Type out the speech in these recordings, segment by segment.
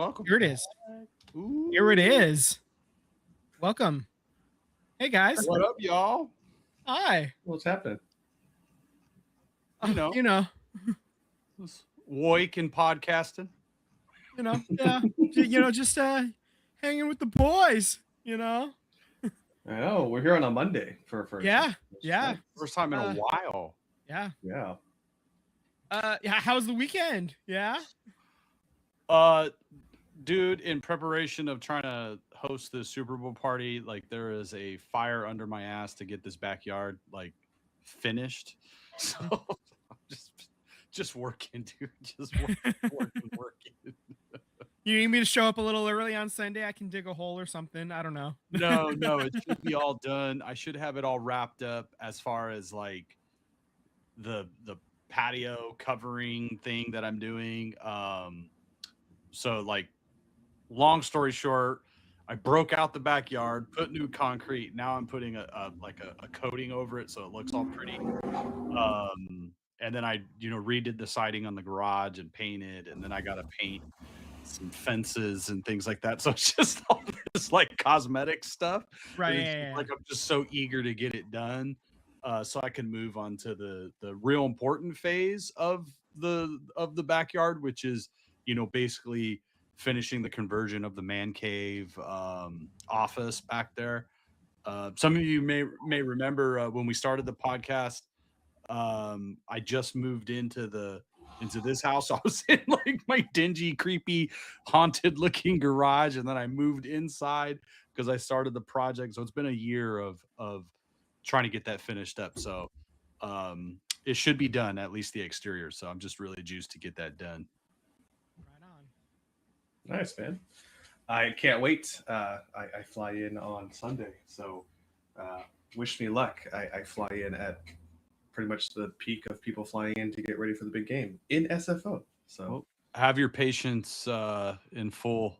welcome. Here it is. Ooh. Here it is. Welcome. Hey guys. What up, y'all? Hi. What's happening? You know. Woik and podcasting. Just hanging with the boys, I know we're here on a Monday for first. Yeah. First time in a while. Yeah. Yeah. How's the weekend? Yeah. Dude, in preparation of trying to host the Super Bowl party, like there is a fire under my ass to get this backyard like finished. So I'm just working, dude. Just working. You need me to show up a little early on Sunday? I can dig a hole or something. I don't know. No, it should be all done. I should have it all wrapped up as far as like the patio covering thing that I'm doing. So like long story short, I broke out the backyard, put new concrete. Now I'm putting a coating over it so it looks all pretty. And then I redid the siding on the garage and painted, and then I got to paint some fences and things like that. So it's just all this like cosmetic stuff. Right. Yeah. Like I'm just so eager to get it done, so I can move on to the real important phase of the backyard, which is basically finishing the conversion of the man cave office back there. Some of you may remember when we started the podcast. I just moved into this house. I was in like my dingy, creepy, haunted looking garage. And then I moved inside because I started the project. So it's been a year of trying to get that finished up. So it should be done, at least the exterior. So I'm just really juiced to get that done. Right on. Nice, man. I can't wait. I fly in on Sunday. So wish me luck. I fly in at pretty much the peak of people flying in to get ready for the big game in SFO. So have your patience in full.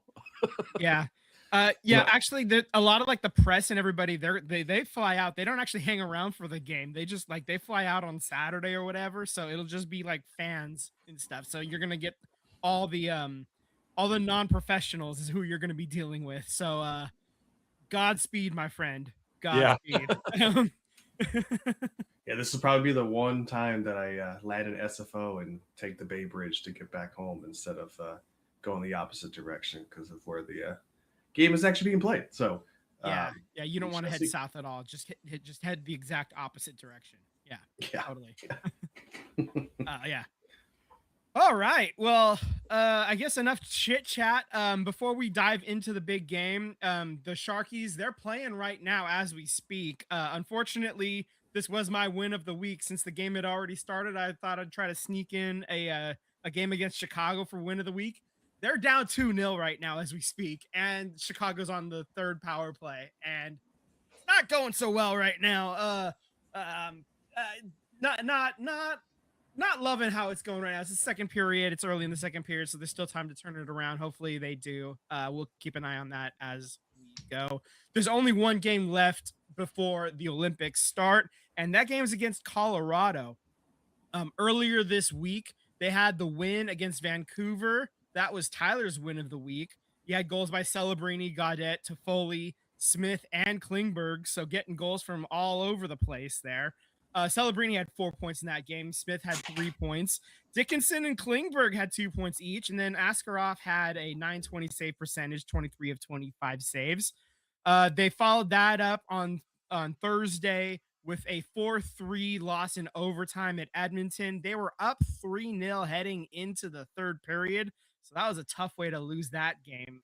Yeah. Actually, a lot of like the press and everybody, they fly out. They don't actually hang around for the game. They just they fly out on Saturday or whatever. So it'll just be like fans and stuff. So you're gonna get all the non-professionals is who you're gonna be dealing with. So Godspeed, my friend. Godspeed. Yeah. Yeah, this will probably be the one time that I land in SFO and take the Bay Bridge to get back home instead of going the opposite direction because of where the game is actually being played. So you don't want to head south at all. Just head the exact opposite direction. Yeah. Totally. Yeah. All right. Well, I guess enough chit chat. Before we dive into the big game, the Sharkies, they're playing right now as we speak. Unfortunately, this was my win of the week since the game had already started. I thought I'd try to sneak in a game against Chicago for win of the week. They're down 2-0 right now as we speak, and Chicago's on the third power play, and it's not going so well right now. Not loving how it's going right now. It's the second period. It's early in the second period, so there's still time to turn it around. Hopefully they do. We'll keep an eye on that as we go. There's only one game left before the Olympics start, and that game is against Colorado. Earlier this week, they had the win against Vancouver. That was Tyler's win of the week. He had goals by Celebrini, Gaudette, Toffoli, Smith, and Klingberg, so getting goals from all over the place there. Celebrini had 4 points in that game. Smith had 3 points. Dickinson and Klingberg had 2 points each. And then Askarov had a .920 save percentage, 23 of 25 saves. They followed that up on Thursday with a 4-3 loss in overtime at Edmonton. They were up 3-0 heading into the third period. So that was a tough way to lose that game,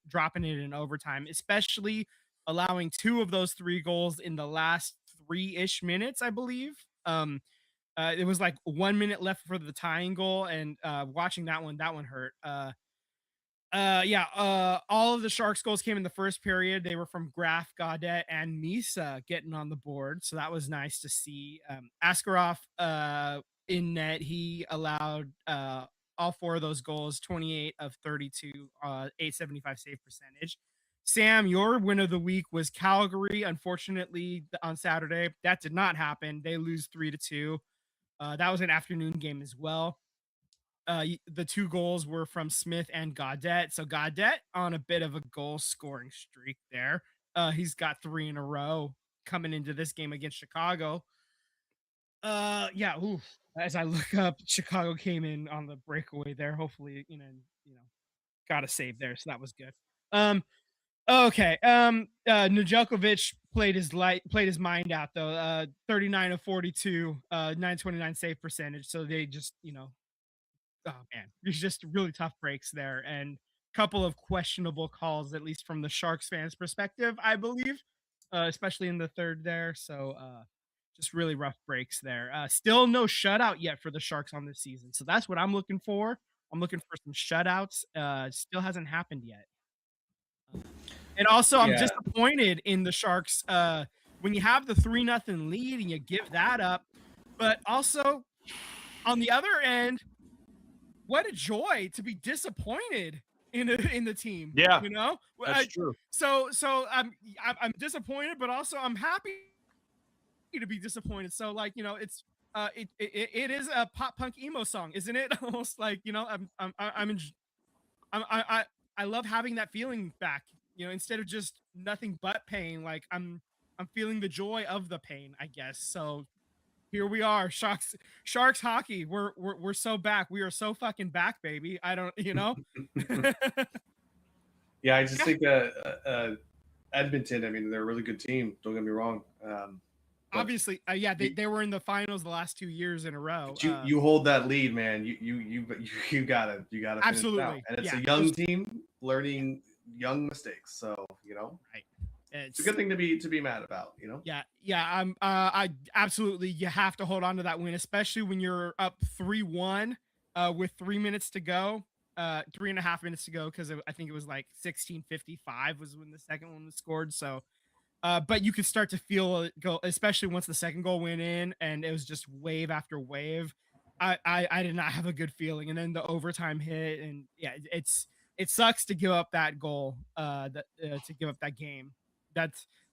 dropping it in overtime, especially allowing 2 of those 3 goals in the last 3-ish minutes, I believe. It was like 1 minute left for the tying goal, and watching that one hurt. All of the Sharks goals came in the first period. They were from Graf, Gaudette, and Misa getting on the board, so that was nice to see. Askarov in net, he allowed all 4 of those goals, 28 of 32, 875 save percentage. Sam, your win of the week was Calgary. Unfortunately, on Saturday, that did not happen. They lose 3-2. That was an afternoon game as well. The 2 goals were from Smith and Gaudette. So Gaudette on a bit of a goal scoring streak there. He's got 3 in a row coming into this game against Chicago. Yeah. Oof. As I look up, Chicago came in on the breakaway there. Hopefully, got a save there, so that was good. Okay. Nedeljkovic played his mind out though. 39 of 42, 929 save percentage. So they just, oh man, there's just really tough breaks there and a couple of questionable calls, at least from the Sharks fans' perspective, I believe, especially in the third there. So just really rough breaks there. Still no shutout yet for the Sharks on this season. So that's what I'm looking for. I'm looking for some shutouts. Still hasn't happened yet. And also, I'm disappointed in the Sharks when you have the 3-0 lead and you give that up. But also, on the other end, what a joy to be disappointed in the team. Yeah, that's true. So I'm disappointed, but also I'm happy to be disappointed. So it's it is a pop punk emo song, isn't it? Almost like I love having that feeling back. Instead of just nothing but pain, like I'm feeling the joy of the pain, I guess. So here we are, Sharks hockey. We're so back. We are so fucking back, baby. I don't, Yeah, I just think Edmonton. I mean, they're a really good team. Don't get me wrong. Obviously, they were in the finals the last 2 years in a row. You hold that lead, man. You gotta absolutely. Finish it out. And it's a young team learning young mistakes. So right. It's a good thing to be mad about, Yeah. I absolutely, you have to hold on to that win, especially when you're up 3-1 with 3 minutes to go, 3.5 minutes to go, because I think it was like 16:55 was when the second one was scored. So, but you could start to feel it go, especially once the second goal went in, and it was just wave after wave. I did not have a good feeling, and then the overtime hit, and yeah, it sucks to give up that goal, to give up that game.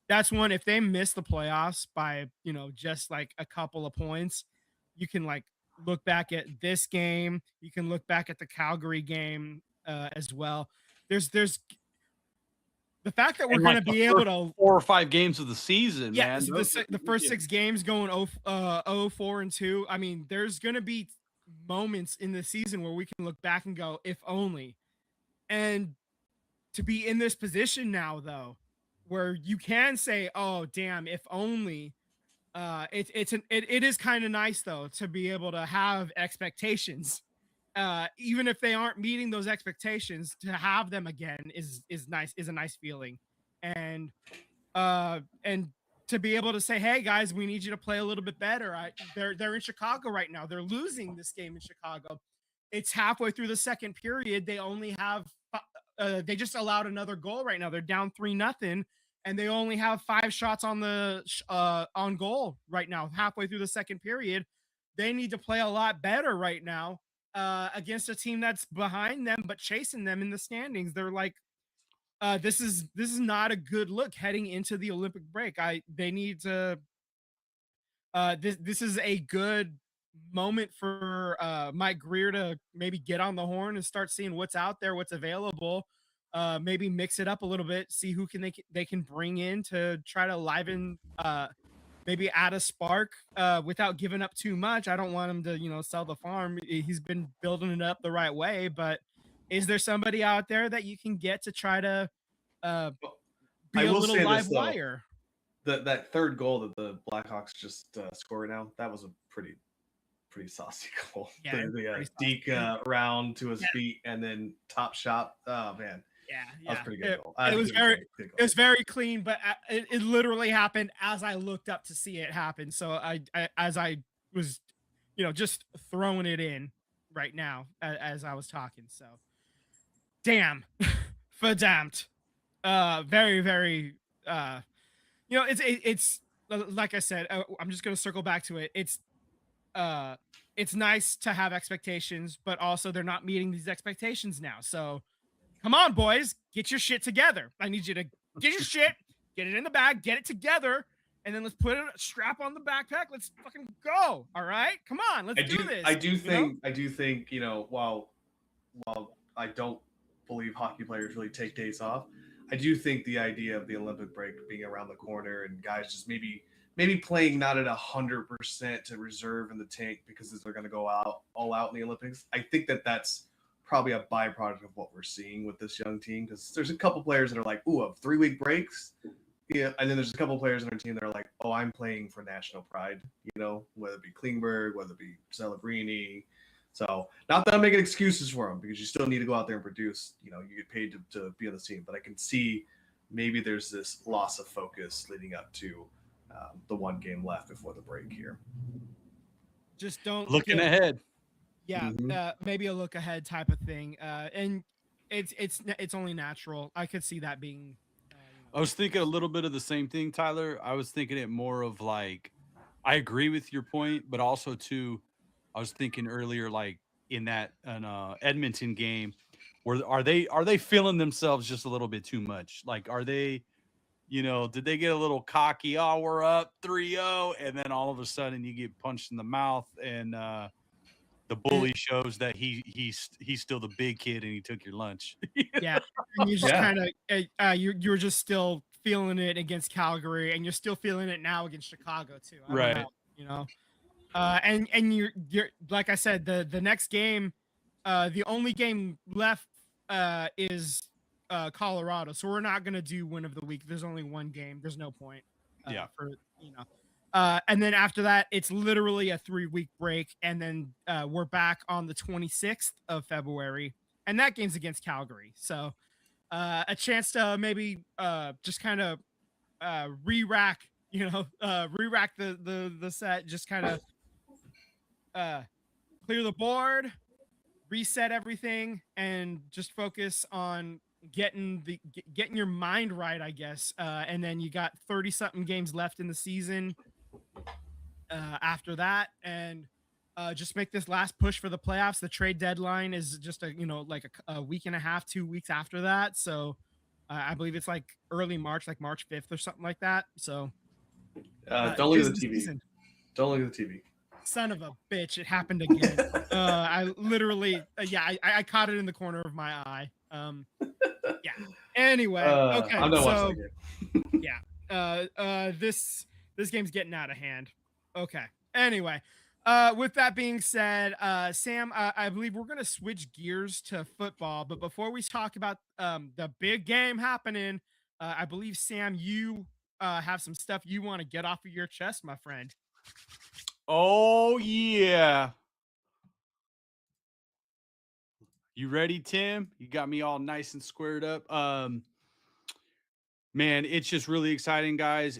That's one. If they miss the playoffs by just like a couple of points, you can like look back at this game. You can look back at the Calgary game as well. There's the fact that we're going to be able to 4 or 5 games of the season. Yeah, man. The first 6 games going 0-4-2. I mean, there's going to be moments in the season where we can look back and go, if only. And to be in this position now, though, where you can say, "Oh, damn, if only." It is kind of nice though to be able to have expectations, even if they aren't meeting those expectations. To have them again is nice, is a nice feeling, and to be able to say, "Hey guys, we need you to play a little bit better." They're in Chicago right now. They're losing this game in Chicago. It's halfway through the second period. They only have they just allowed another goal right now. They're down 3-0, and they only have 5 shots on the on goal right now. Halfway through the second period, they need to play a lot better right now against a team that's behind them but chasing them in the standings. They're like, this is not a good look heading into the Olympic break. They need to. This is a good moment for Mike Greer to maybe get on the horn and start seeing what's out there, what's available. Maybe mix it up a little bit, see who they can bring in to try to liven, maybe add a spark without giving up too much. I don't want him to sell the farm. He's been building it up the right way, but is there somebody out there that you can get to try to be a little live wire? That third goal that the Blackhawks just scored now, that was a pretty saucy goal. Yeah, the Deke round to his feet and then top shot. Oh man. Yeah, that was pretty good goal. It was very clean, but it literally happened as I looked up to see it happen. So as I was, just throwing it in right now as I was talking. So, damn, verdammt, very, very, it's like I said. I'm just gonna circle back to it. It's nice to have expectations, but also they're not meeting these expectations now. So. Come on, boys, get your shit together. I need you to get your shit, get it in the bag, get it together, and then let's put a strap on the backpack. Let's fucking go. All right, come on, let's do this. I do think while I don't believe hockey players really take days off, I do think the idea of the Olympic break being around the corner and guys just maybe playing not at 100% to reserve in the tank because they're going to go all out in the Olympics. I think that's probably a byproduct of what we're seeing with this young team, because there's a couple players that are like, ooh, of 3-week breaks. Yeah, and then there's a couple players on our team that are like, oh, I'm playing for national pride, whether it be Klingberg, whether it be Celebrini. So not that I'm making excuses for them, because you still need to go out there and produce. You get paid to be on the team. But I can see maybe there's this loss of focus leading up to the one game left before the break here. Just don't looking ahead. Yeah, maybe a look ahead type of thing. And it's only natural. I could see that being. I was thinking a little bit of the same thing, Tyler. I was thinking it more of like, I agree with your point, but also too, I was thinking earlier, like in that Edmonton game, where are they feeling themselves just a little bit too much? Like, are they, did they get a little cocky? Oh, we're up 3-0, and then all of a sudden you get punched in the mouth, and the bully shows that he's still the big kid and he took your lunch. Yeah, and you just kind of you're just still feeling it against Calgary, and you're still feeling it now against Chicago too. Right. And you're like I said, the next game, the only game left is Colorado, so we're not gonna do win of the week. There's only one game. There's no point. And then after that, it's literally a 3-week break, and then we're back on the 26th of February, and that game's against Calgary. So a chance to maybe just kind of re-rack the set, just kind of clear the board, reset everything, and just focus on getting your mind right, I guess. And then you got 30-something games left in the season. After that, and just make this last push for the playoffs. The trade deadline is just a week and a half, 2 weeks after that. So I believe it's like early March, like March 5th or something like that. So don't look at the TV. Don't look at the TV. Son of a bitch! It happened again. I literally, I caught it in the corner of my eye. Yeah. Anyway, okay. I'm not watching it. Yeah. This game's getting out of hand. Okay. Anyway, with that being said, Sam, I believe we're going to switch gears to football. But before we talk about the big game happening, I believe, Sam, you have some stuff you want to get off of your chest, my friend. Oh, yeah. You ready, Tim? You got me all nice and squared up. Man, it's just really exciting, guys.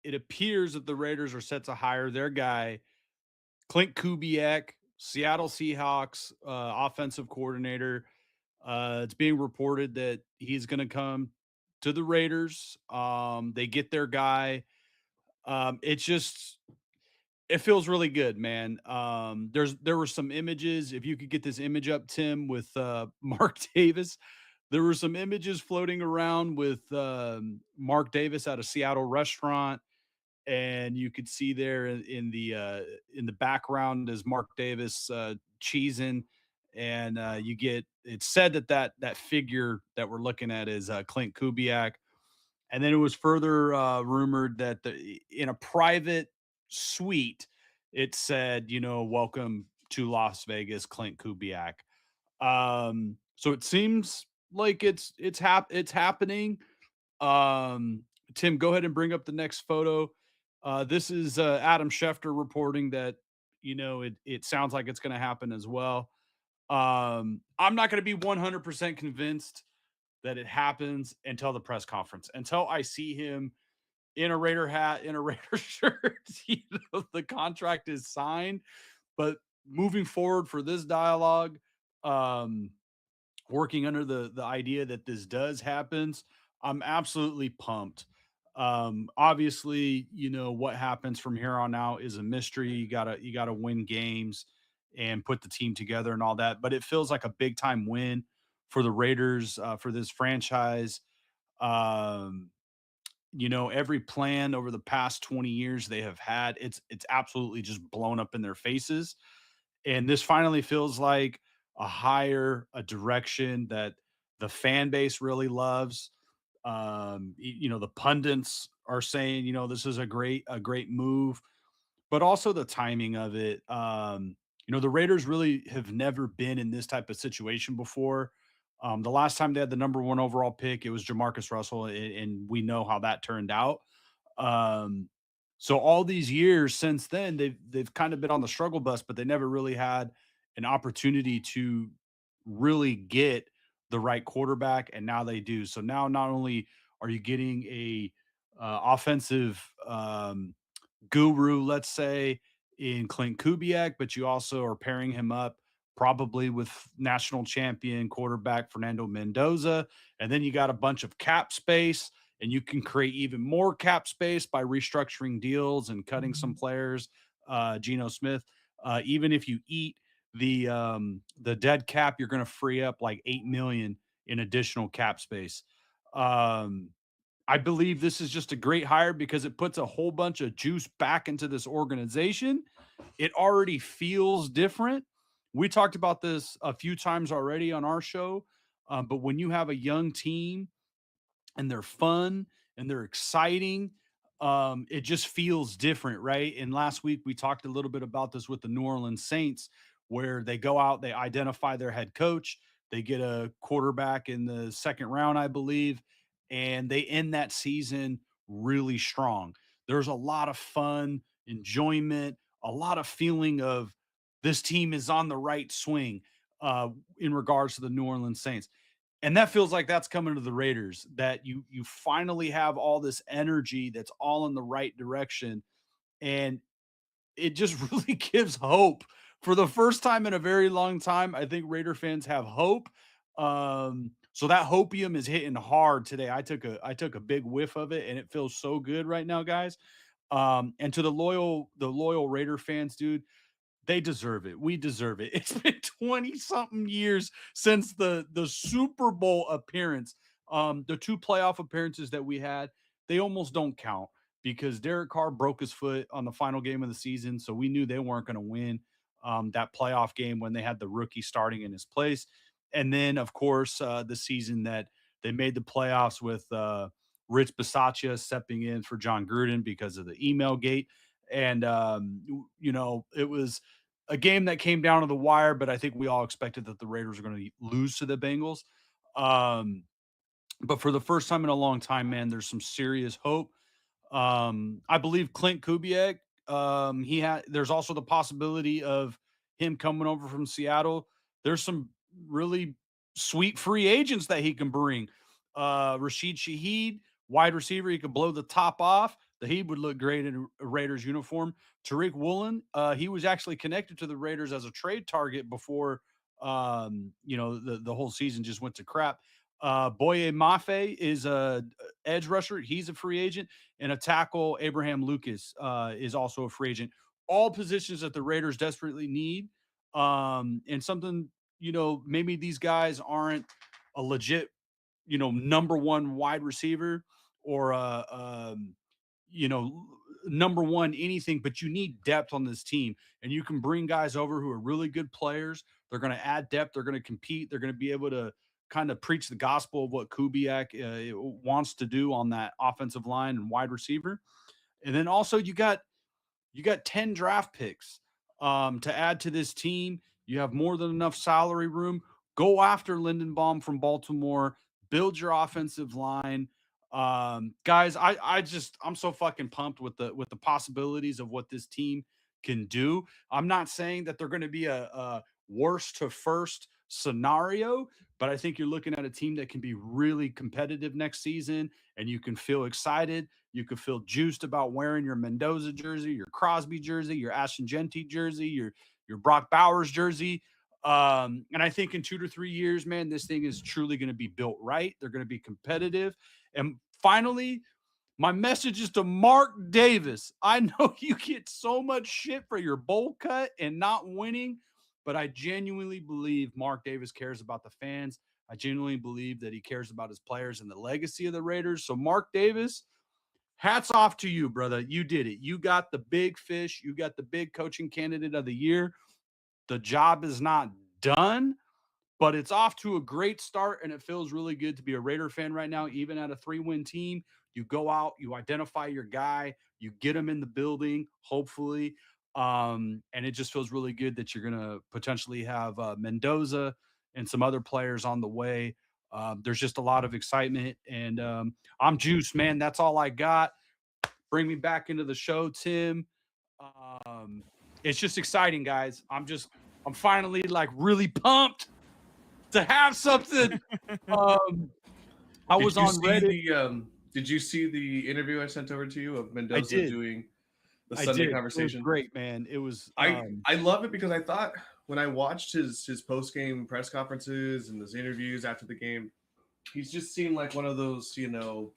It appears that the Raiders are set to hire their guy, Clint Kubiak, Seattle Seahawks offensive coordinator. It's being reported that he's going to come to the Raiders. They get their guy. It feels really good, man. There were some images. If you could get this image up, Tim, with Mark Davis. There were some images floating around with Mark Davis at a Seattle restaurant, and you could see there in the background is Mark Davis cheesing, and it's said that figure that we're looking at is Clint Kubiak, and then it was further rumored that in a private suite it said, welcome to Las Vegas, Clint Kubiak. So it seems like it's happening. Tim, go ahead and bring up the next photo. This is Adam Schefter reporting that, it sounds like it's going to happen as well. I'm not going to be 100% convinced that it happens until the press conference, until I see him in a Raider hat, in a Raider shirt. The contract is signed. But moving forward for this dialogue, working under the idea that this does happens, I'm absolutely pumped. Obviously, what happens from here on out is a mystery. You gotta win games and put the team together and all that. But it feels like a big time win for the Raiders, for this franchise. every plan over the past 20 years they have had, it's absolutely just blown up in their faces. And this finally feels like a direction that the fan base really loves. The pundits are saying, this is a great move, but also the timing of it. The Raiders really have never been in this type of situation before. The last time they had the number one overall pick, it was Jamarcus Russell, and we know how that turned out. Um, so all these years since then, they've kind of been on the struggle bus, but they never really had an opportunity to really get the right quarterback, and now they do. So now not only are you getting a offensive guru, let's say, in Clint Kubiak, but you also are pairing him up probably with national champion quarterback Fernando Mendoza. And then you got a bunch of cap space, and you can create even more cap space by restructuring deals and cutting some players. Geno Smith, even if you eat the dead cap, you're going to free up like 8 million in additional cap space. Um, I believe this is just a great hire because it puts a whole bunch of juice back into this organization. It already feels different. We talked about this a few times already on our show, but when you have a young team and they're fun and they're exciting, it just feels different, right? And last week we talked a little bit about this with the New Orleans Saints, where they go out, they identify their head coach, they get a quarterback in the second round, I believe, and they end that season really strong. There's a lot of fun, enjoyment, a lot of feeling of this team is on the right swing in regards to the New Orleans Saints. And that feels like that's coming to the Raiders, that you finally have all this energy that's all in the right direction. And it just really gives hope. For the first time in a very long time, I think Raider fans have hope. So that hopium is hitting hard today. I took a big whiff of it, and it feels so good right now, guys. And to the loyal Raider fans, dude, they deserve it. We deserve it. It's been 20 something years since the Super Bowl appearance. The two playoff appearances that we had, they almost don't count because Derek Carr broke his foot on the final game of the season. So we knew they weren't going to win that playoff game when they had the rookie starting in his place. And then, of course, the season that they made the playoffs with Rich Bisaccia stepping in for John Gruden because of the email gate. And, it was a game that came down to the wire, but I think we all expected that the Raiders were going to lose to the Bengals. But for the first time in a long time, man, there's some serious hope. I believe Clint Kubiak, there's also the possibility of him coming over from Seattle. There's some really sweet free agents that he can bring. Rashid Shaheed, wide receiver, he could blow the top off. The he would look great in a Raiders uniform. Tariq Woolen, he was actually connected to the Raiders as a trade target before the whole season just went to crap. Boye Mafe is a edge rusher. He's a free agent. And a tackle, Abraham Lucas, is also a free agent. All positions that the Raiders desperately need. And something, maybe these guys aren't a legit, number one wide receiver or you know, number one anything, but you need depth on this team. And you can bring guys over who are really good players. They're going to add depth. They're going to compete. They're going to be able to kind of preach the gospel of what Kubiak wants to do on that offensive line and wide receiver. And then also you got 10 draft picks to add to this team. You have more than enough salary room. Go after Lindenbaum from Baltimore. Build your offensive line. Guys, I'm so fucking pumped with the possibilities of what this team can do. I'm not saying that they're going to be a worst to first scenario, but I think you're looking at a team that can be really competitive next season, and you can feel excited. You can feel juiced about wearing your Mendoza jersey, your Crosby jersey, your Ashton Genty jersey, your Brock Bowers jersey. And I think in 2 to 3 years, man, this thing is truly going to be built right. They're going to be competitive. And finally, my message is to Mark Davis. I know you get so much shit for your bowl cut and not winning, but I genuinely believe Mark Davis cares about the fans. I genuinely believe that he cares about his players and the legacy of the Raiders. So, Mark Davis, hats off to you, brother. You did it. You got the big fish. You got the big coaching candidate of the year. The job is not done, but it's off to a great start, and it feels really good to be a Raider fan right now, even at a 3-win team. You go out, you identify your guy, you get him in the building, hopefully. And it just feels really good that you're going to potentially have Mendoza and some other players on the way. There's just a lot of excitement, and I'm juiced, man. That's all I got. Bring me back into the show, Tim. It's just exciting, guys. I'm finally like really pumped to have something. I was on Reddit. Did you see the interview I sent over to you of Mendoza doing the Sunday conversation? It was great, man. It was. I love it because I thought when I watched his post game press conferences and his interviews after the game, he's just seemed like one of those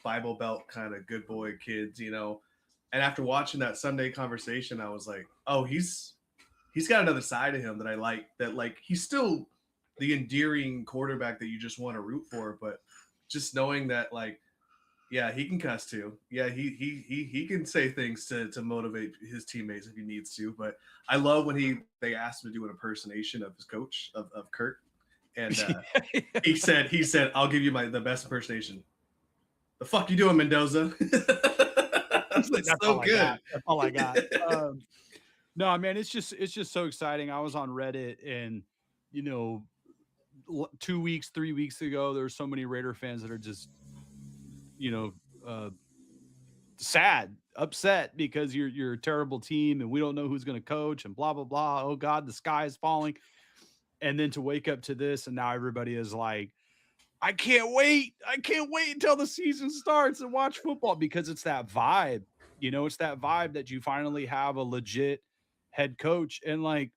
Bible Belt kind of good boy kids, And after watching that Sunday conversation, I was like, oh, he's got another side of him that I like. That like he's still the endearing quarterback that you just want to root for, but just knowing that like, yeah, he can cuss too. Yeah, he can say things to motivate his teammates if he needs to. But I love when they asked him to do an impersonation of his coach of Kurt, and he said, "I'll give you the best impersonation." The fuck you doing, Mendoza? That's so good. That's all I got. No, man, it's just so exciting. I was on Reddit, and 2 weeks, 3 weeks ago, there were so many Raider fans that are just sad, upset because you're a terrible team and we don't know who's going to coach and blah blah blah. Oh God, the sky is falling. And then to wake up to this, and now everybody is like, I can't wait until the season starts and watch football, because it's that vibe. It's that vibe that you finally have a legit head coach. And like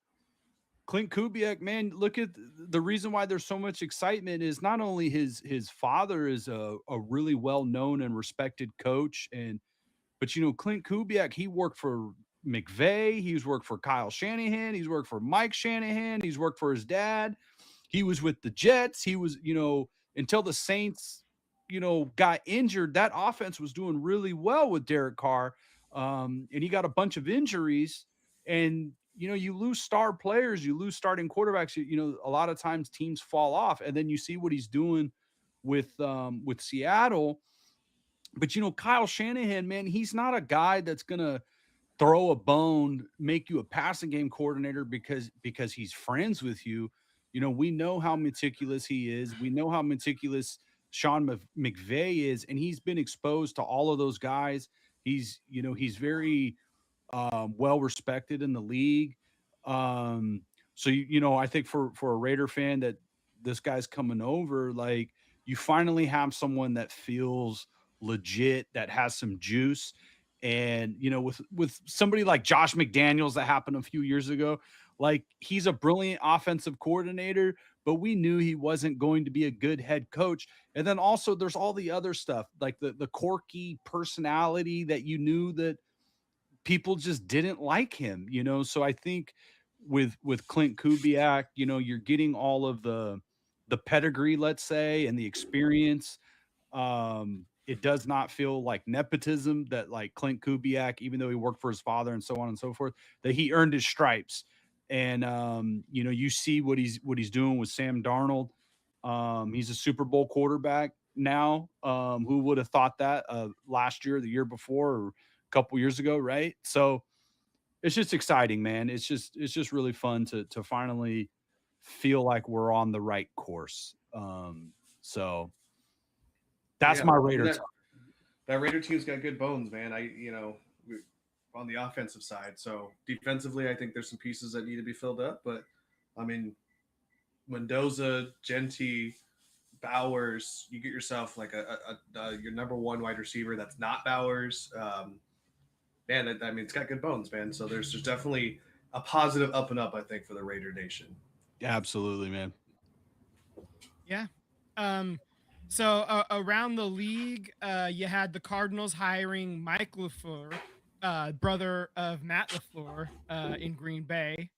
Clint Kubiak, man, look at the reason why there's so much excitement is not only his father is a really well-known and respected coach, but Clint Kubiak, he worked for McVay, he's worked for Kyle Shanahan, he's worked for Mike Shanahan, he's worked for his dad, he was with the Jets, he was, until the Saints, got injured, that offense was doing really well with Derek Carr, and he got a bunch of injuries, and you lose star players, you lose starting quarterbacks, a lot of times teams fall off, and then you see what he's doing with Seattle. But Kyle Shanahan, man, he's not a guy that's gonna throw a bone, make you a passing game coordinator because he's friends with you. We know how meticulous he is. We know how meticulous Sean McVay is, and he's been exposed to all of those guys. He's very well respected in the league. So I think for a Raider fan that this guy's coming over, like you finally have someone that feels legit, that has some juice. And with somebody like Josh McDaniels that happened a few years ago, like he's a brilliant offensive coordinator, but we knew he wasn't going to be a good head coach. And then also there's all the other stuff, like the quirky personality that you knew that people just didn't like him, So I think with Clint Kubiak, you're getting all of the pedigree, let's say, and the experience. It does not feel like nepotism that like Clint Kubiak, even though he worked for his father and so on and so forth, that he earned his stripes. And you see what he's doing with Sam Darnold. He's a Super Bowl quarterback now. Who would have thought that last year, the year before, or a couple years ago, right? So it's just exciting, man. It's just really fun to finally feel like we're on the right course. So that's my Raider. That Raider team's got good bones, man. On the offensive side. So defensively, I think there's some pieces that need to be filled up. But I mean, Mendoza, Genty, Bowers, you get yourself like your number one wide receiver that's not Bowers. Man, it's got good bones, man. So there's definitely a positive up and up, I think, for the Raider Nation. Yeah, absolutely, man. Yeah. So around the league, you had the Cardinals hiring Mike LaFleur, brother of Matt LaFleur, in Green Bay.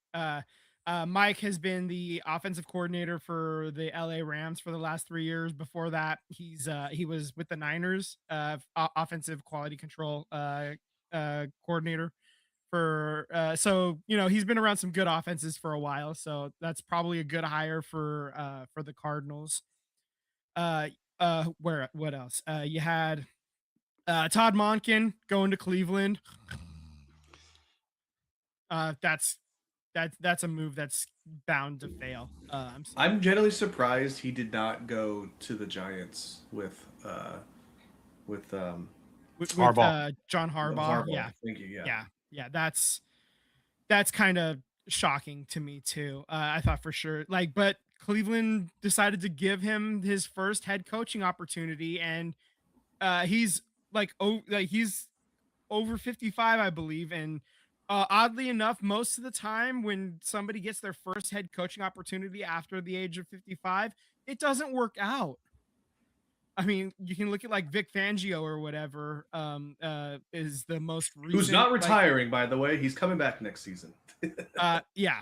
Mike has been the offensive coordinator for the LA Rams for the last 3 years. Before that, he was with the Niners, offensive quality control coordinator for so he's been around some good offenses for a while, so that's probably a good hire for the Cardinals. Where what else? You had Todd Monken going to Cleveland. That's a move that's bound to fail. I'm generally surprised he did not go to the Giants with Harbaugh. John Harbaugh. Yeah, Thank you. yeah. That's kind of shocking to me too. I thought for sure, but Cleveland decided to give him his first head coaching opportunity, and he's he's over 55, I believe, and oddly enough, most of the time when somebody gets their first head coaching opportunity after the age of 55, it doesn't work out. I mean, you can look at Vic Fangio or whatever, is the most recent. Who's not retiring, by the way. He's coming back next season. Yeah.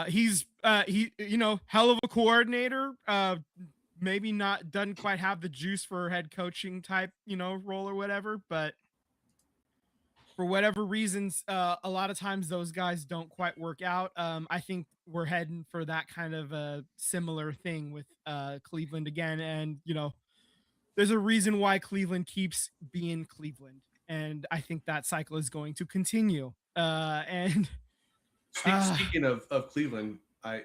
He's hell of a coordinator. Maybe doesn't quite have the juice for head coaching type, role or whatever, but for whatever reasons, a lot of times those guys don't quite work out. I think we're heading for that kind of a similar thing with Cleveland again. And, there's a reason why Cleveland keeps being Cleveland. And I think that cycle is going to continue. Speaking of Cleveland,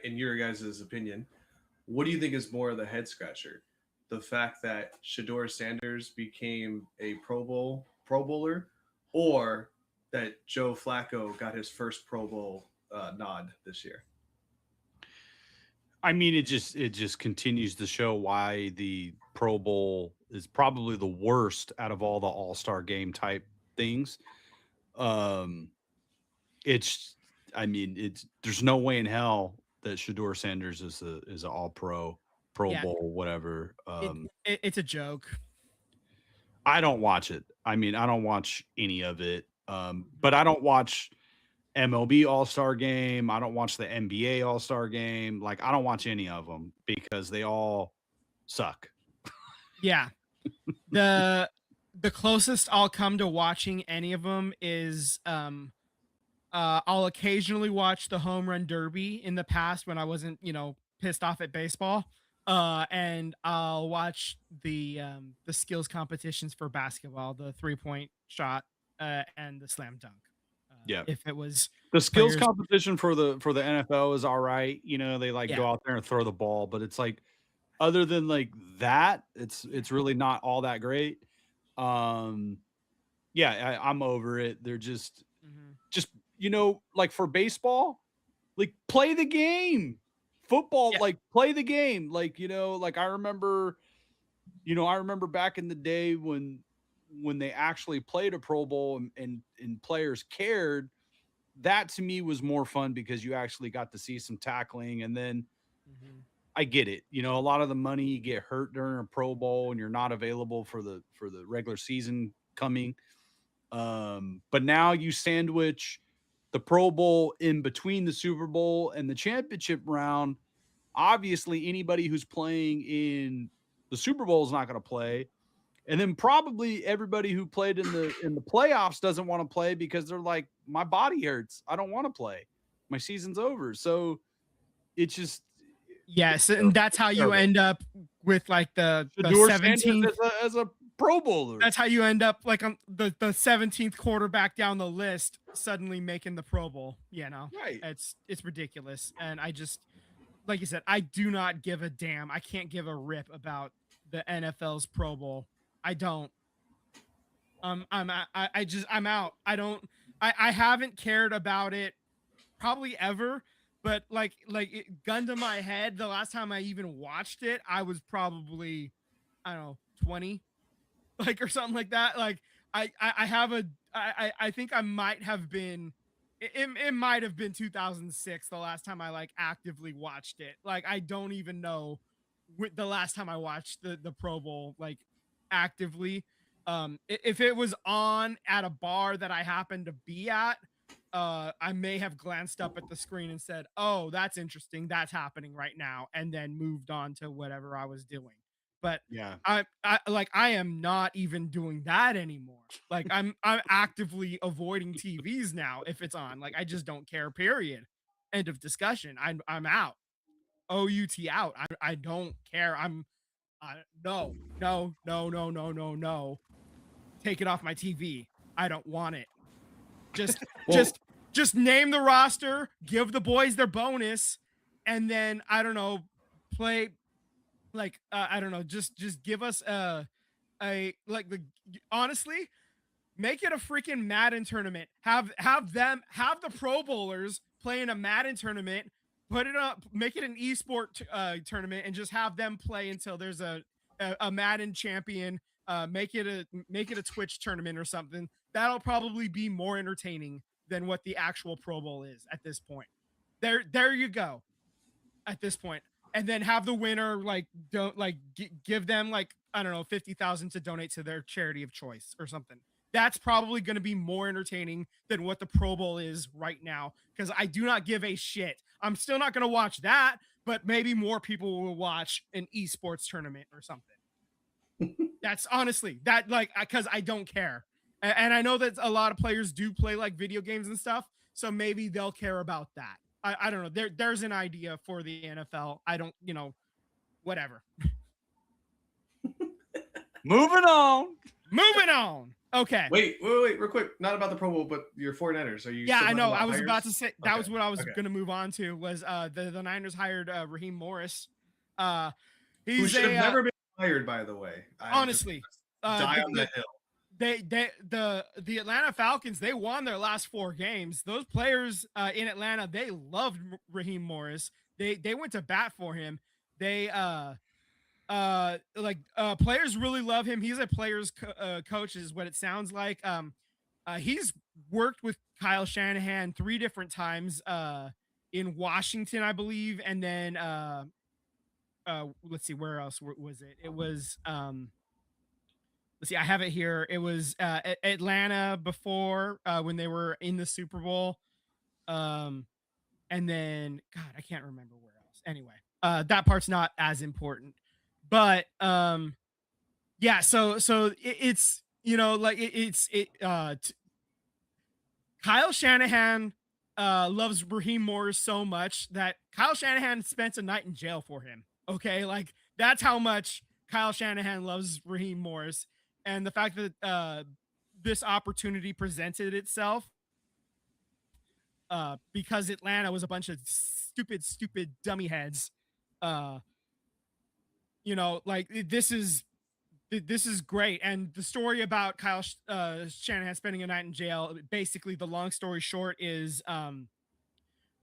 in your guys' opinion, what do you think is more of the head scratcher? The fact that Shedeur Sanders became a Pro Bowler, or that Joe Flacco got his first Pro Bowl nod this year? I mean, it just continues to show why the Pro Bowl is probably the worst out of all the All-Star game type things. There's no way in hell that Shedeur Sanders is an All-Pro, Pro Bowl, whatever. It's a joke. I don't watch it. I mean, I don't watch any of it. But I don't watch MLB All-Star Game. I don't watch the NBA All-Star Game. I don't watch any of them because they all suck. Yeah. The closest I'll come to watching any of them is I'll occasionally watch the Home Run Derby in the past when I wasn't, pissed off at baseball. And I'll watch the skills competitions for basketball, the 3-point shot and the slam dunk. Yeah. If it was the skills competition for the NFL is all right. They go out there and throw the ball, but it's other than that, it's really not all that great. I'm over it. They're just for baseball, play the game. Football, play the game. I remember back in the day when they actually played a Pro Bowl and players cared. That to me was more fun because you actually got to see some tackling. And then I get it. A lot of the money, you get hurt during a Pro Bowl and you're not available for the regular season coming. But now you sandwich the Pro Bowl in between the Super Bowl and the championship round. Obviously, anybody who's playing in the Super Bowl is not going to play. And then probably everybody who played in the playoffs doesn't want to play because they're like, my body hurts. I don't want to play. My season's over. So it's just. Yes. And that's how you end up with the 17th as a Pro Bowler. That's how you end up on the 17th quarterback down the list suddenly making the Pro Bowl. Right. It's ridiculous. And I just, like you said, I do not give a damn. I can't give a rip about the NFL's Pro Bowl. I don't. I'm out. I haven't cared about it probably ever, but it, gun to my head, the last time I even watched it, I was probably, I don't know, 20, or something like that. I think I might have been, it might have been 2006, the last time I actively watched it. I don't even know the last time I watched the Pro Bowl, actively. If it was on at a bar that I happened to be at, I may have glanced up at the screen and said, "Oh, that's interesting. That's happening right now," and then moved on to whatever I was doing. But Yeah. I am not even doing that anymore. Like I'm actively avoiding TVs now if it's on. Like I just don't care. Period. End of discussion. I'm out. OUT out. I don't care. No, no, no, no, no, no, no. Take it off my TV. I don't want it. Just Well- just name the roster, give the boys their bonus, and then I don't know, play like I don't know, just give us honestly, make it a freaking Madden tournament. Have the Pro Bowlers play in a Madden tournament, put it up, make it an esport tournament, and just have them play until there's a Madden champion. Make it a Twitch tournament or something. That'll probably be more entertaining than what the actual Pro Bowl is at this point. There you go. At this point, and then have the winner give them like I don't know 50,000 to donate to their charity of choice or something. That's probably going to be more entertaining than what the Pro Bowl is right now because I do not give a shit. I'm still not going to watch that, but maybe more people will watch an esports tournament or something. That's honestly that because I don't care. And I know that a lot of players do play like video games and stuff, so maybe they'll care about that. I don't know. There's an idea for the NFL. I don't, whatever. Moving on. Moving on. Okay. Wait, real quick. Not about the Pro Bowl, but your 49ers. Are you? Yeah, still I know. talking I was hires? about to say that Okay, was what I was okay. going to move on to was the Niners hired Raheem Morris. Who He's should have never been hired, by the way. honestly. Die on the hill. The Atlanta Falcons, they won their last 4 games. Those players in Atlanta, they loved Raheem Morris. They went to bat for him. They players really love him. He's a player's coach is what it sounds like. He's worked with Kyle Shanahan 3 different times in Washington, I believe, and then let's see, where else was it? It was let's see, I have it here. It was Atlanta before when they were in the Super Bowl. And then, God, I can't remember where else. Anyway, that part's not as important. But yeah, so it's Kyle Shanahan loves Raheem Morris so much that Kyle Shanahan spent a night in jail for him. Okay, like that's how much Kyle Shanahan loves Raheem Morris. And the fact that this opportunity presented itself because Atlanta was a bunch of stupid dummy heads. This is great. And the story about Kyle Shanahan spending a night in jail, basically the long story short is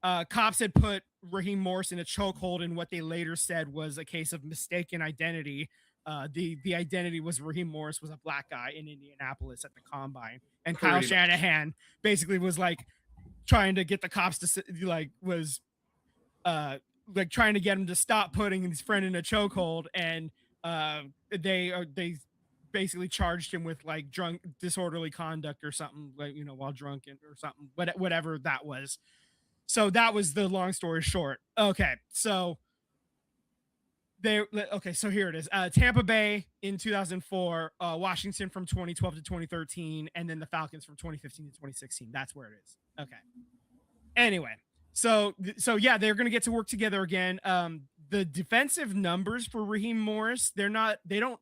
cops had put Raheem Morris in a chokehold in what they later said was a case of mistaken identity. The identity was Raheem Morris was a black guy in Indianapolis at the combine, and Kyle Shanahan basically was like trying to get the cops to trying to get him to stop putting his friend in a chokehold, and they basically charged him with like drunk disorderly conduct or something, like while drunk or something, whatever that was. So that was the long story short. Okay, so so here it is. Tampa Bay in 2004, Washington from 2012 to 2013, and then the Falcons from 2015 to 2016. That's where it is. Okay. Anyway, so yeah, they're gonna get to work together again. The defensive numbers for Raheem Morris, they don't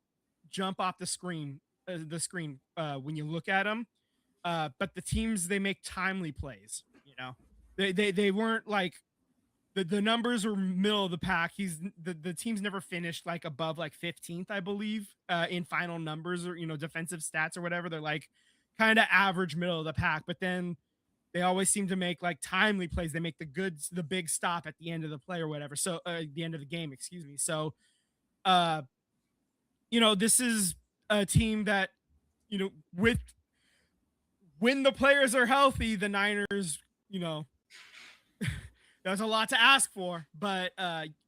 jump off the screen when you look at them. But the teams, they make timely plays. They weren't like. The numbers are middle of the pack. The team's never finished like above like 15th, I believe, in final numbers or defensive stats or whatever. They're like kind of average, middle of the pack. But then they always seem to make like timely plays. They make the big stop at the end of the play or whatever. So the end of the game, excuse me. So, this is a team that when the players are healthy, the Niners, there's a lot to ask for, but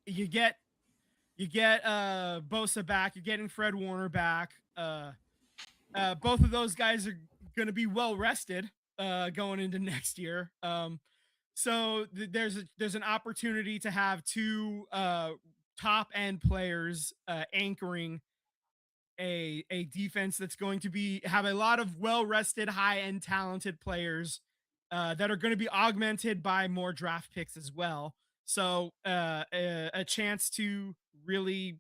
you get Bosa back. You're getting Fred Warner back. Both of those guys are going to be well rested. going into next year. So there's an opportunity to have two top end players anchoring a defense that's going to have a lot of well rested, high end, talented players that are going to be augmented by more draft picks as well. So a chance to really,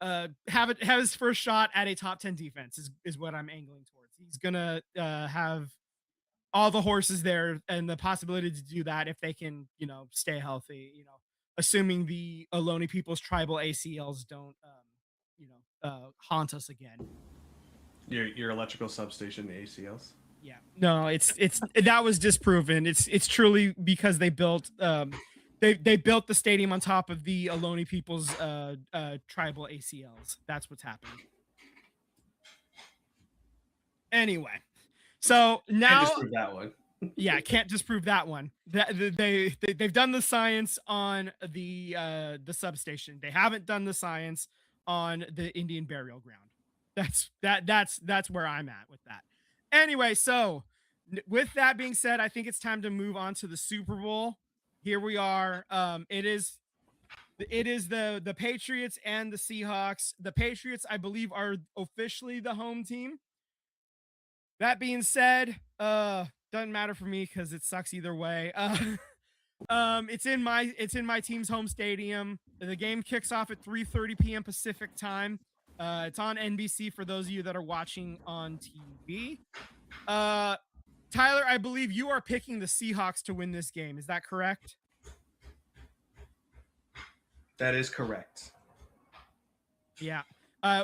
have his first shot at a top 10 defense is what I'm angling towards. He's gonna have all the horses there and the possibility to do that if they can, stay healthy. Assuming the Ohlone people's tribal ACLs don't, haunt us again. Your electrical substation ACLs. Yeah, no, it's that was disproven. It's truly because they built they built the stadium on top of the Ohlone people's tribal ACLs. That's what's happened. Anyway, so now Can't disprove that one. Yeah, can't disprove that one. They've done the science on the substation. They haven't done the science on the Indian burial ground. That's where I'm at with that. Anyway, so with that being said, I think it's time to move on to the Super Bowl. Here we are. It is the Patriots and the Seahawks. The Patriots, I believe, are officially the home team. That being said, doesn't matter for me because it sucks either way. It's in my team's home stadium. The game kicks off at 3:30 p.m. Pacific time. It's on NBC for those of you that are watching on TV. Tyler, I believe you are picking the Seahawks to win this game. Is that correct? That is correct. Yeah.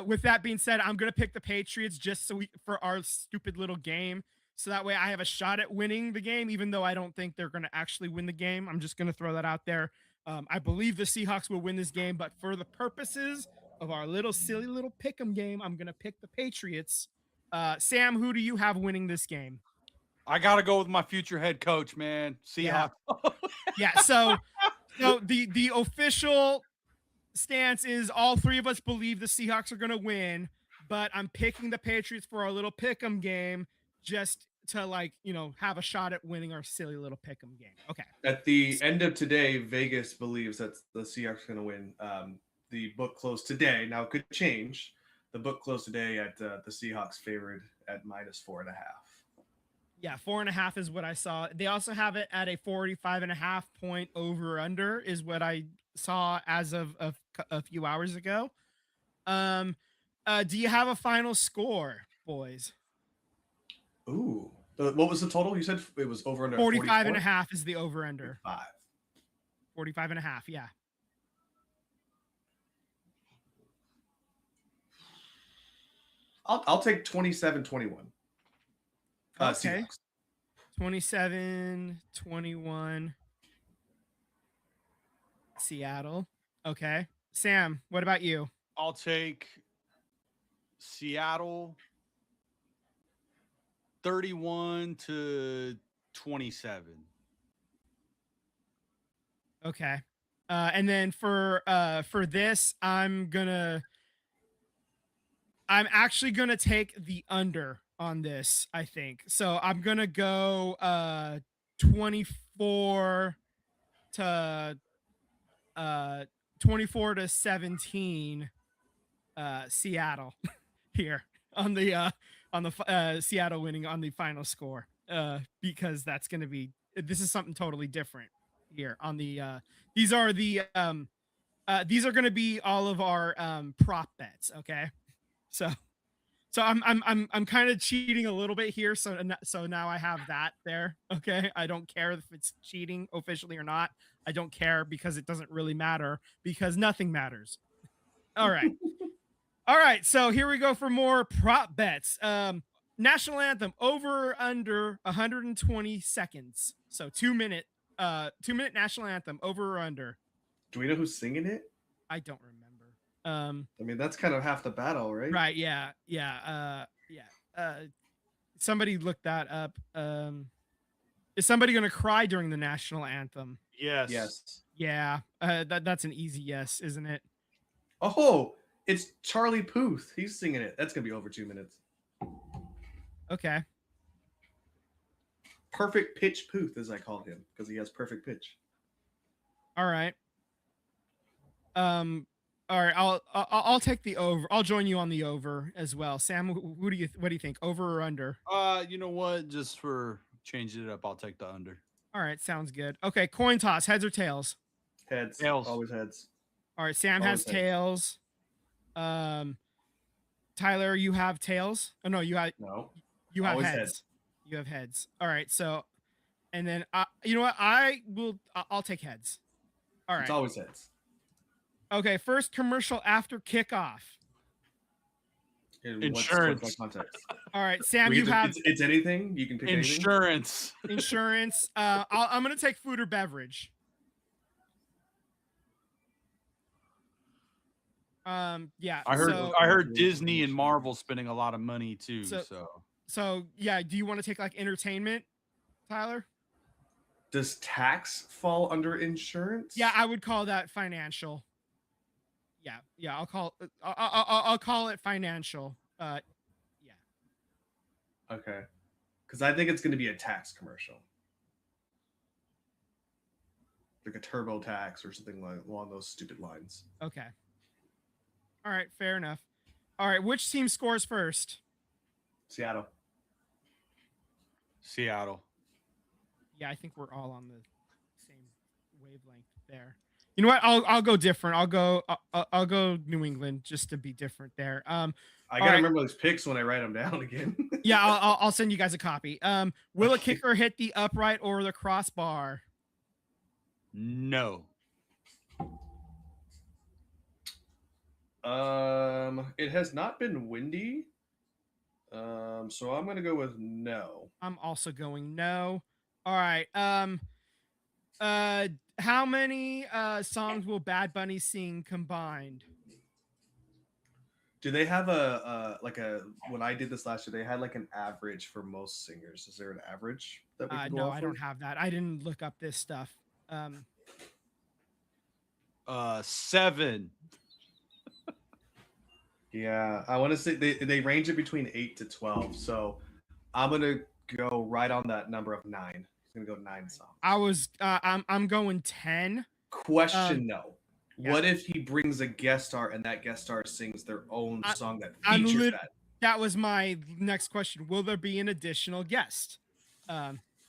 With that being said, I'm gonna pick the Patriots just for our stupid little game. So that way I have a shot at winning the game, even though I don't think they're going to actually win the game. I'm just going to throw that out there. I believe the Seahawks will win this game, but for the purposes of our silly little pick'em game, I'm going to pick the Patriots. Sam, who do you have winning this game? I got to go with my future head coach, man. Seahawks. Yeah. So the official stance is all three of us believe the Seahawks are going to win, but I'm picking the Patriots for our little pick'em game just to have a shot at winning our silly little pick'em game. Okay. At the end of today, Vegas believes that the Seahawks are going to win. The book closed today. Now it could change. The book closed today at the Seahawks favored at -4.5. Yeah, 4.5 is what I saw. They also have it at a 45.5 point over under is what I saw as of a few hours ago. Do you have a final score, boys? Ooh. What was the total? You said it was over under 45.5 is the over under. 45. 45.5, yeah. I'll take 27-21. Okay. Seahawks. 27-21 Seattle. Okay. Sam, what about you? I'll take Seattle 31-27. Okay. And then for this, I'm actually gonna take the under on this, I think. So I'm gonna go 24 to 17 Seattle here on the Seattle winning on the final score, because that's gonna be, this is something totally different here on the these are going to be all of our prop bets. Okay, so I'm kind of cheating a little bit here, so now I have that there. Okay, I don't care if it's cheating officially or not. I don't care because it doesn't really matter, because nothing matters. All right. All right, so here we go for more prop bets. National anthem over or under 120 seconds. So 2-minute national anthem over or under. Do we know who's singing it? I don't remember. I mean, that's kind of half the battle, right? Right. Yeah. Somebody look that up. Is somebody going to cry during the national anthem? Yes. Yeah. That's an easy yes, isn't it? Oh, it's Charlie Puth. He's singing it. That's going to be over 2 minutes. Okay. Perfect pitch Puth, as I call him, because he has perfect pitch. All right. All right. I'll take the over. I'll join you on the over as well. Sam, what do you think? Over or under? You know what? Just for changing it up, I'll take the under. All right. Sounds good. Okay. Coin toss. Heads or tails? Heads. Tails. Always heads. All right. Sam Always has heads. tails. Tyler, you have tails. Oh no, you have Always heads. heads. You have heads. All right. So, and then you know what? I'll take heads. All right. It's always heads. Okay. First commercial after kickoff. Insurance. What's my context? All right, Sam, you have it's anything. You can pick insurance. anything. Insurance. I'm gonna take food or beverage. Yeah. I heard Disney and Marvel spending a lot of money too. So yeah. Do you want to take like entertainment, Tyler? Does tax fall under insurance? Yeah, I would call that financial. Yeah. I'll call it financial. Yeah. Okay. Because I think it's going to be a tax commercial, like a TurboTax or something along those stupid lines. Okay. All right. Fair enough. All right. Which team scores first? Seattle. Yeah, I think we're all on the same wavelength there. You know what? I'll go different. I'll go New England just to be different there. I gotta remember those picks when I write them down again. Yeah, I'll send you guys a copy. Will a kicker hit the upright or the crossbar? No. It has not been windy. So I'm gonna go with no. I'm also going no. All right. How many songs will Bad Bunny sing combined? Do they have when I did this last year, they had like an average for most singers. Is there an average that we can go No, off I don't have that. I didn't look up this stuff. 7. Yeah, I want to say they range it between 8 to 12. So I'm gonna go right on that number of 9. He's gonna go 9 songs. I'm going 10. Question though. Yeah. What if he brings a guest star and that guest star sings their own song that features that? That was my next question. Will there be an additional guest?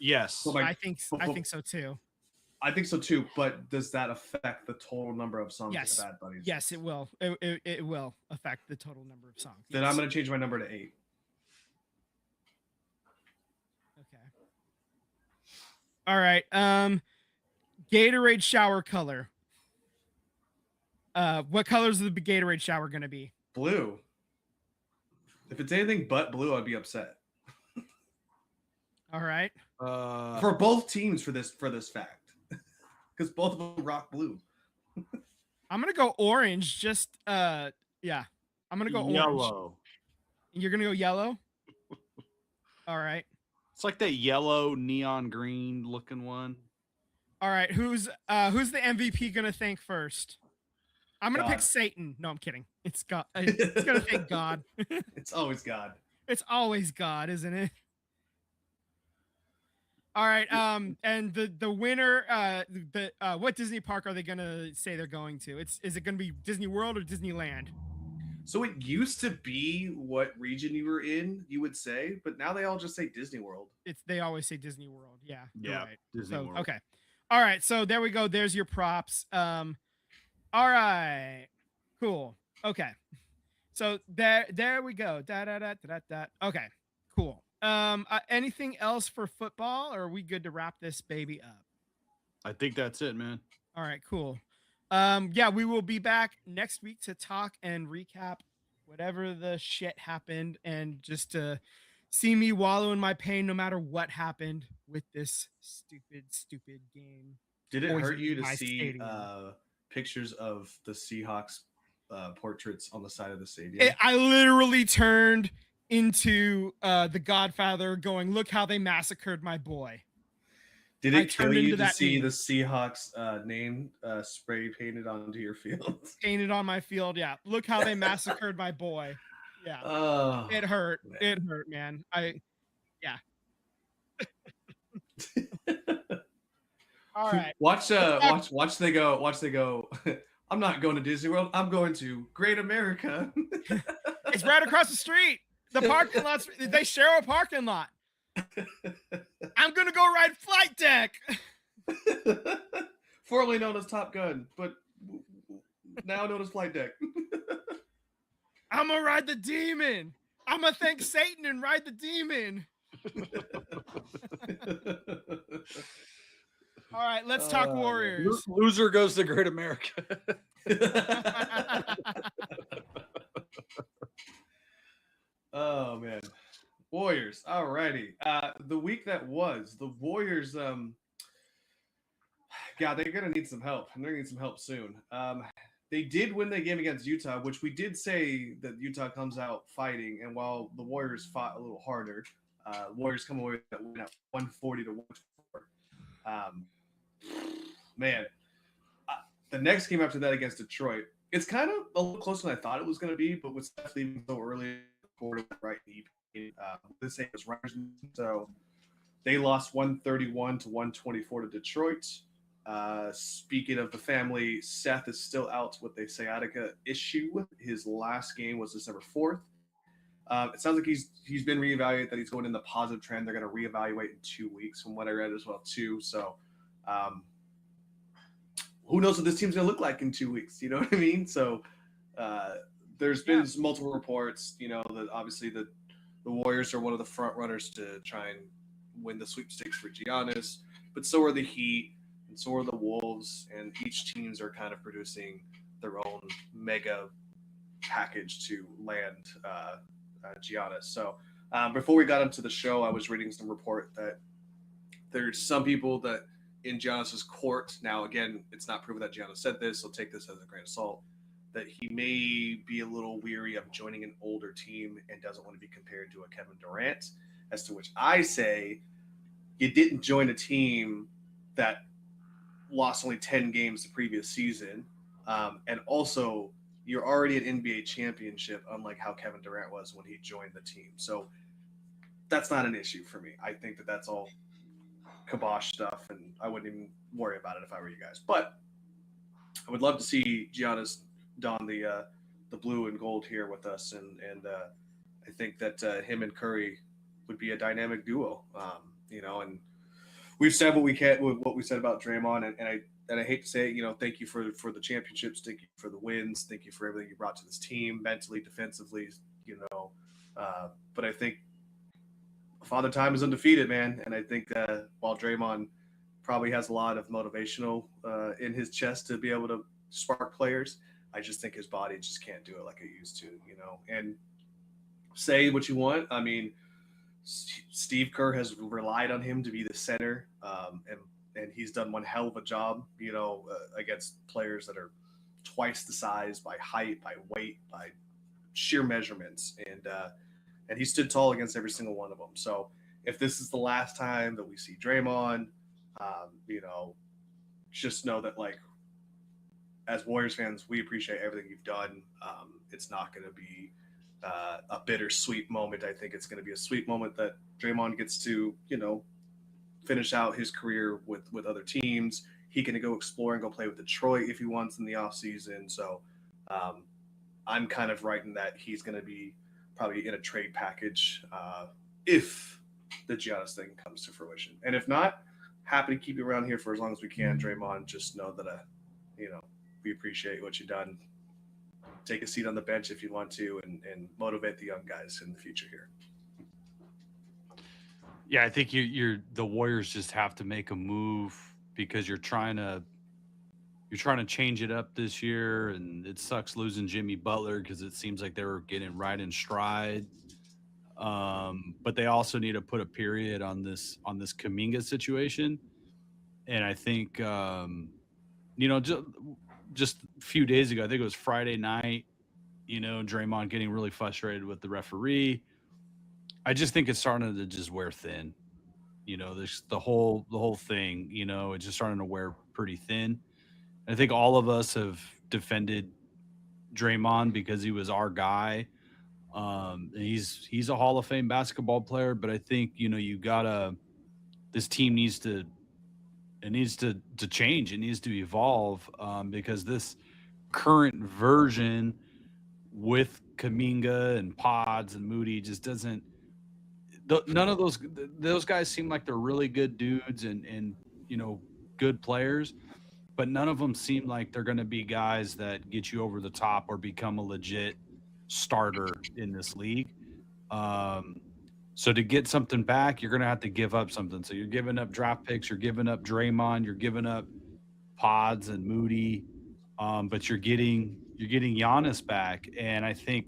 Yes. Well, I think so too. I think so too, but does that affect the total number of songs yes. that Bad Bunny? Yes, it will. It will affect the total number of songs. Then I'm going to change my number to 8. Okay. All right. Gatorade shower color. What colors is the Gatorade shower going to be? Blue. If it's anything but blue, I'd be upset. All right. For both teams for this fact. Because both of them rock blue. I'm gonna go orange. Just yeah, I'm gonna go yellow. Orange. You're gonna go yellow. All right. It's like that yellow neon green looking one. All right. Who's the MVP gonna thank first? I'm gonna pick Satan. No, I'm kidding. It's God. It's gonna thank God. It's always God. It's always God, isn't it? All right, and the winner, what Disney park are they gonna say they're going to? Is it gonna be Disney World or Disneyland? So it used to be what region you were in, you would say, but now they all just say Disney World. They always say Disney World. Yeah. Right. Disney World. Okay. All right, so there we go. There's your props. All right, cool. Okay, so there we go. Okay, cool. Anything else for football, or are we good to wrap this baby up? I think that's it, man. All right, cool. Yeah, we will be back next week to talk and recap whatever the shit happened, and just to see me wallow in my pain no matter what happened with this stupid game. Did it hurt you to see pictures of the Seahawks portraits on the side of the stadium? I literally turned into the Godfather going, look how they massacred my boy. Did it kill you to see the Seahawks name spray painted onto your field? Painted on my field, yeah. Look how they massacred my boy. Yeah. Oh, it hurt. Man. It hurt, man. Yeah. All right. Watch they go. I'm not going to Disney World. I'm going to Great America. It's right across the street. The parking lots, they share a parking lot. I'm going to go ride Flight Deck. Formerly known as Top Gun, but now known as Flight Deck. I'm going to ride the Demon. I'm going to thank Satan and ride the Demon. All right, let's talk Warriors. Loser goes to Great America. Oh man, Warriors. Alrighty. The week that was, the Warriors. God, they're gonna need some help, and they're gonna need some help soon. They did win the game against Utah, which we did say that Utah comes out fighting, and while the Warriors fought a little harder, Warriors come away with that win at 140 to 104. Man, the next game after that against Detroit, it's kind of a little closer than I thought it was going to be, but with Steph leaving so early, right deep, this game was runners, so they lost 131 to 124 to Detroit. Speaking of the family, Seth is still out with a sciatica issue. His last game was December 4th. It sounds like he's been reevaluated, that he's going in the positive trend. They're going to reevaluate in 2 weeks, from what I read as well too. So who knows what this team's going to look like in 2 weeks? You know what I mean? So there's been multiple reports, that obviously the Warriors are one of the front runners to try and win the sweepstakes for Giannis, but so are the Heat and so are the Wolves, and each teams are kind of producing their own mega package to land Giannis. So before we got into the show, I was reading some report that there's some people that in Giannis's court, now again, it's not proven that Giannis said this, so take this as a grain of salt, that he may be a little weary of joining an older team and doesn't want to be compared to a Kevin Durant, as to which I say, you didn't join a team that lost only 10 games the previous season, and also you're already an NBA championship, unlike how Kevin Durant was when he joined the team. So that's not an issue for me. I think that that's all kibosh stuff, and I wouldn't even worry about it if I were you guys. But I would love to see Giannis don the blue and gold here with us, and I think that him and Curry would be a dynamic duo. And we've said what we said about Draymond, and I hate to say it, thank you for the championships, thank you for the wins, thank you for everything you brought to this team, mentally, defensively, but I think Father Time is undefeated, man, and I think while Draymond probably has a lot of motivational in his chest to be able to spark players, I just think his body just can't do it like it used to, and say what you want. I mean, Steve Kerr has relied on him to be the center, and he's done one hell of a job, against players that are twice the size by height, by weight, by sheer measurements, and he stood tall against every single one of them. So if this is the last time that we see Draymond, just know that, like, as Warriors fans, we appreciate everything you've done. It's not going to be a bittersweet moment. I think it's going to be a sweet moment that Draymond gets to, finish out his career with other teams. He can go explore and go play with Detroit if he wants in the offseason. So I'm kind of writing that he's going to be probably in a trade package if the Giannis thing comes to fruition. And if not, happy to keep you around here for as long as we can, Draymond. Just know that, we appreciate what you've done. Take a seat on the bench if you want to, and motivate the young guys in the future here. Yeah, I think the Warriors just have to make a move, because you're trying to change it up this year, and it sucks losing Jimmy Butler because it seems like they were getting right in stride. But they also need to put a period on this Kuminga situation, and I think just a few days ago, I think it was Friday night, Draymond getting really frustrated with the referee. I just think it's starting to just wear thin. There's the whole thing, it's just starting to wear pretty thin. I think all of us have defended Draymond because he was our guy. He's a Hall of Fame basketball player, but I think, you gotta this team needs to change. It needs to evolve, because this current version with Kaminga and Pods and Moody just doesn't. None of those guys seem like they're really good dudes and good players, but none of them seem like they're going to be guys that get you over the top or become a legit starter in this league. So to get something back, you're going to have to give up something. So you're giving up draft picks, you're giving up Draymond, you're giving up Pods and Moody, but you're getting Giannis back. And I think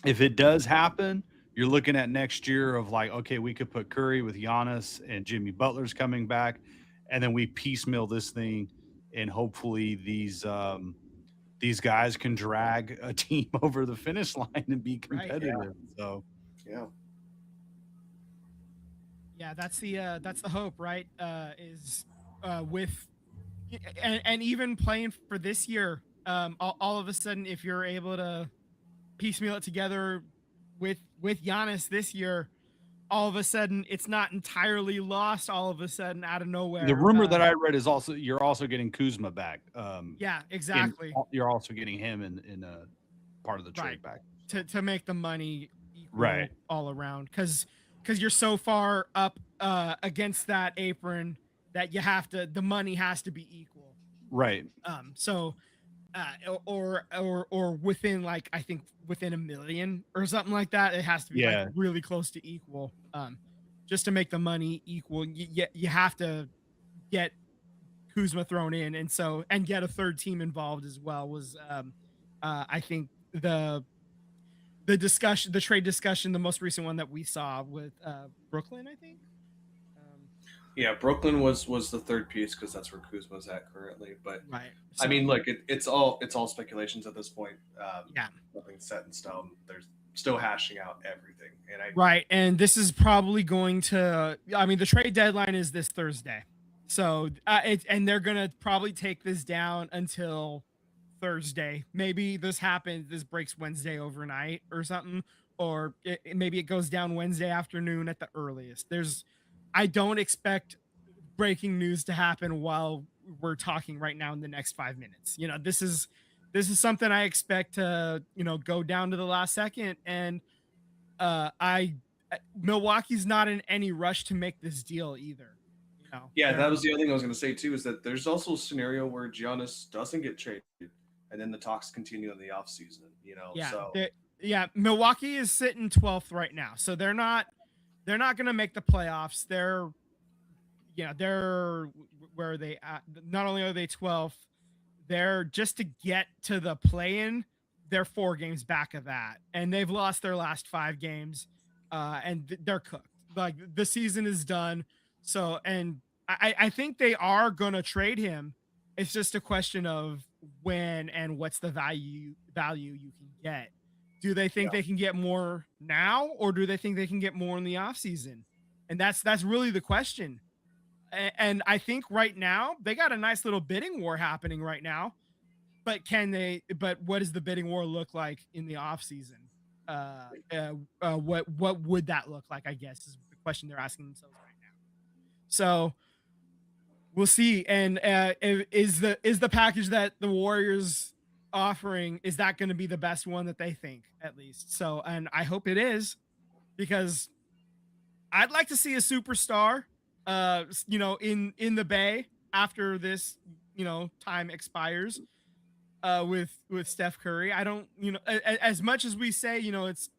if it does happen, you're looking at next year of like, okay, we could put Curry with Giannis and Jimmy Butler's coming back, and then we piecemeal this thing, and hopefully these guys can drag a team over the finish line and be competitive. Right, yeah. So yeah, that's the hope, right? Is with and even playing for this year, all of a sudden, if you're able to piecemeal it together with Giannis this year, all of a sudden it's not entirely lost. All of a sudden, out of nowhere, the rumor that I read is also you're also getting Kuzma back. Yeah, exactly. You're also getting him in a part of the trade back to make the money equal right all around, because you're so far up against that apron that you have to, the money has to be equal. Right. So or within, like, I think within $1 million or something like that, it has to be like really close to equal. Just to make the money equal, you have to get Kuzma thrown in, and get a third team involved as well. Was I think the trade discussion, the most recent one that we saw with Brooklyn, I think. Yeah, Brooklyn was the third piece because that's where Kuzma's at currently. But right, I mean, look, it's all speculations at this point. Nothing's set in stone. There's still hashing out everything, right. And this is probably going to. I mean, the trade deadline is this Thursday, so and they're gonna probably take this down until Thursday. Maybe this breaks Wednesday overnight or something, or maybe it goes down Wednesday afternoon at the earliest. I don't expect breaking news to happen while we're talking right now in the next 5 minutes. This is something I expect to, go down to the last second. And Milwaukee's not in any rush to make this deal either. Yeah, that was the other thing I was going to say too, is that there's also a scenario where Giannis doesn't get traded, and then the talks continue in the offseason. Milwaukee is sitting 12th right now, so they're not going to make the playoffs. They're where are they at? Not only are they 12th, they're just to get to the play-in. They're 4 games back of that, and they've lost their last 5 games, and they're cooked. Like, the season is done. So, and I think they are going to trade him. It's just a question of when and what's the value you can get. Do they think they can get more now, or do they think they can get more in the offseason? And that's really the question. And I think right now they got a nice little bidding war happening right now. But what does the bidding war look like in the offseason? What would that look like, I guess, is the question they're asking themselves right now. So we'll see. And is the package that the Warriors offering, is that going to be the best one that they think, at least? So, and I hope it is, because I'd like to see a superstar in the Bay after this time expires, with Steph Curry. I don't, as much as we say, it's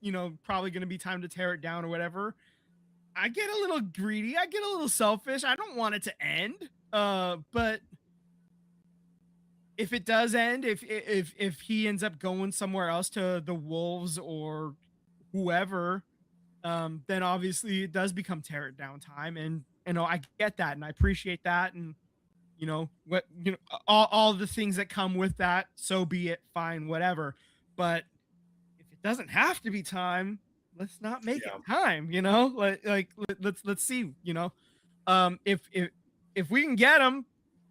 probably going to be time to tear it down or whatever, I get a little greedy, I get a little selfish. I don't want it to end, but if it does end, if he ends up going somewhere else, to the Wolves or whoever, then obviously it does become tear it down time. And I get that, and I appreciate that, and all the things that come with that. So be it, fine, whatever. But if it doesn't have to be time, let's not make it time. Let's see. If we can get them,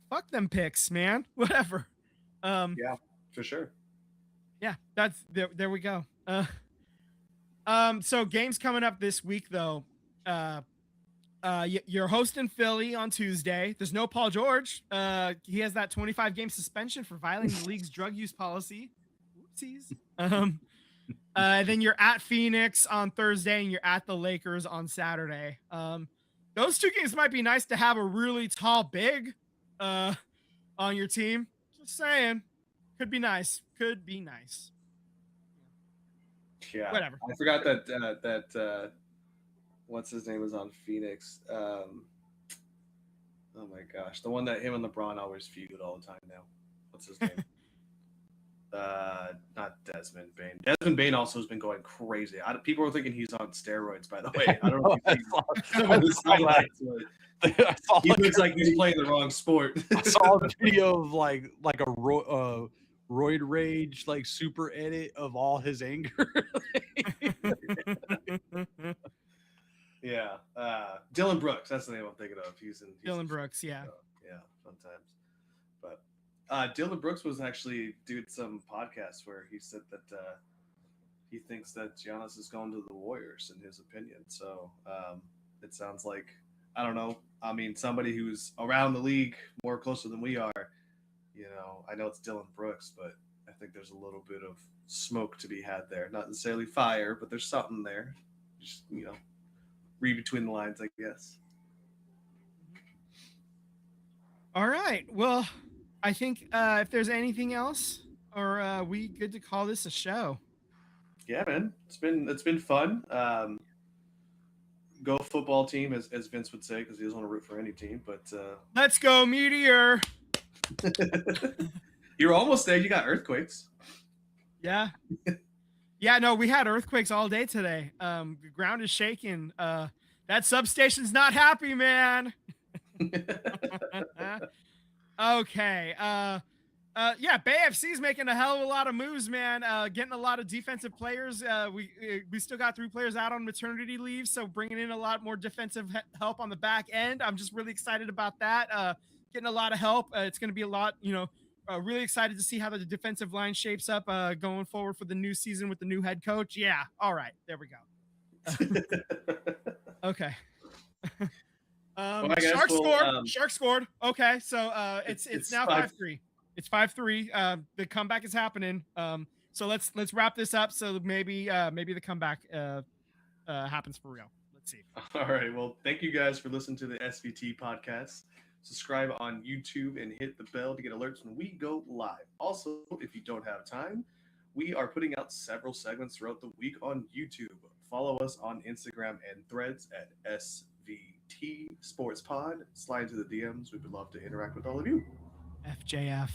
fuck them picks, man. Whatever. For sure. Yeah, that's there we go. So games coming up this week, though. You're hosting Philly on Tuesday. There's no Paul George. He has that 25-game suspension for violating the league's drug use policy. Whoopsies. Then you're at Phoenix on Thursday, and you're at the Lakers on Saturday. Those 2 games might be nice to have a really tall big on your team. Just saying. Could be nice. Yeah. Whatever. I forgot that what's his name was on Phoenix. Oh my gosh, the one that him and LeBron always feud all the time now. What's his name? Not Desmond Bain. Desmond Bain also has been going crazy. People are thinking he's on steroids, by the way. I don't know if you've seen he looks like he's playing the wrong sport. I saw a video of like a roid rage like super edit of all his anger. Yeah, Dylan Brooks. That's the name I'm thinking of. He's Dylan Brooks. Yeah. Yeah, sometimes. But Dylan Brooks was actually doing some podcasts where he said that he thinks that Giannis is going to the Warriors, in his opinion. So it sounds like, I don't know. I mean, somebody who's around the league more closer than we are. I know it's Dylan Brooks, but I think there's a little bit of smoke to be had there. Not necessarily fire, but there's something there. Just read between the lines, I guess. All right. Well, I think if there's anything else, or we good to call this a show? Yeah, man. It's been fun. Go football team, as Vince would say, because he doesn't want to root for any team. But let's go Meteor. You're almost there. You got earthquakes. Yeah. Yeah, no, we had earthquakes all day today. The ground is shaking. That substation's not happy, man. Okay. Yeah, Bay FC's making a hell of a lot of moves, man. Getting a lot of defensive players. We still got 3 players out on maternity leave, so bringing in a lot more defensive help on the back end. I'm just really excited about that. Getting a lot of help. It's going to be a lot, really excited to see how the defensive line shapes up going forward for the new season with the new head coach. Yeah. All right. There we go. Okay. Shark scored. Okay. So it's now 5-3. It's 5-3. The comeback is happening. So let's wrap this up. So maybe the comeback happens for real. Let's see. All right. Well, thank you guys for listening to the SVT podcast. Subscribe on YouTube and hit the bell to get alerts when we go live. Also, if you don't have time, we are putting out several segments throughout the week on YouTube. Follow us on Instagram and Threads at SVT Sports Pod. Slide into the DMs. We would love to interact with all of you. FJF.